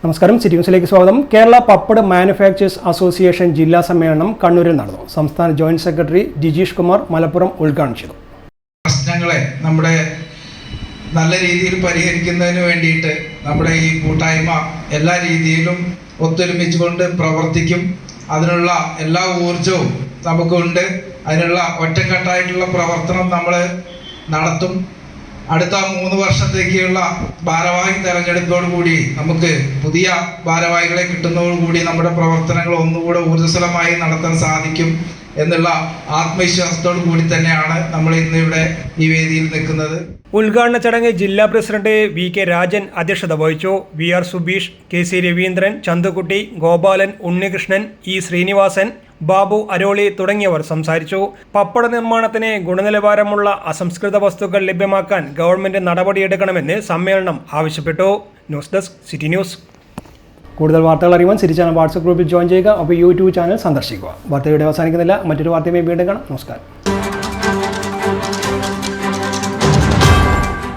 നമസ്കാരം, സിറ്റി ന്യൂസിലേക്ക് സ്വാഗതം. കേരള പപ്പട് മാനുഫാക്ചേഴ്സ് അസോസിയേഷൻ ജില്ലാ സമ്മേളനം കണ്ണൂരിൽ നടന്നു. സംസ്ഥാന ജോയിന്റ് സെക്രട്ടറി ജിജീഷ് കുമാർ മലപ്പുറം ഉദ്ഘാടനം ചെയ്തു. പ്രശ്നങ്ങളെ നമ്മുടെ നല്ല രീതിയിൽ പരിഹരിക്കുന്നതിന് വേണ്ടിയിട്ട് നമ്മുടെ ഈ കൂട്ടായ്മ എല്ലാ രീതിയിലും ഒത്തൊരുമിച്ചുകൊണ്ട് പ്രവർത്തിക്കും. അതിനുള്ള എല്ലാ ഊർജവും നമുക്കുണ്ട്. അതിനുള്ള ഒറ്റക്കെട്ടായിട്ടുള്ള പ്രവർത്തനം നമ്മൾ നടത്തും. അടുത്ത 3 വർഷത്തേക്കുള്ള ഭാരവാഹി തെരഞ്ഞെടുപ്പോടുകൂടി നമുക്ക് പുതിയ ഭാരവാഹികളെ കിട്ടുന്നതോടുകൂടി നമ്മുടെ പ്രവർത്തനങ്ങൾ ഒന്നുകൂടെ ഊർജ്ജസ്വലമായി നടത്താൻ സാധിക്കും എന്നുള്ള ആത്മവിശ്വാസത്തോടു കൂടി തന്നെയാണ് നമ്മൾ ഇന്നിവിടെ ഈ വേദിയിൽ നിൽക്കുന്നത്. ഉദ്ഘാടന ചടങ്ങ് ജില്ലാ പ്രസിഡന്റ് VK രാജൻ അധ്യക്ഷത വഹിച്ചു. VR Subeesh, KC Raveendran, Chandukutty, Gopalan, Unnikrishnan, E Sreenivasan, Babu Aroli തുടങ്ങിയവർ സംസാരിച്ചു. പപ്പട നിർമ്മാണത്തിന് ഗുണനിലവാരമുള്ള അസംസ്കൃത വസ്തുക്കൾ ലഭ്യമാക്കാൻ ഗവൺമെന്റ് നടപടിയെടുക്കണമെന്ന് സമ്മേളനം ആവശ്യപ്പെട്ടു. News desk, city news. കൂടുതൽ വാർത്തകൾ അറിയുവാൻ സിറ്റി ചാനൽ വാട്സ്ആപ്പ് ഗ്രൂപ്പിൽ ജോയിൻ ചെയ്യുക. അപ്പോൾ YouTube ചാനൽ സന്ദർശിക്കുക. വാർത്തയുടെ അവസാനിക്കുന്നില്ല. മറ്റൊരു വാർത്തയുമായി വീണ്ടും കാണാം. നമസ്കാരം.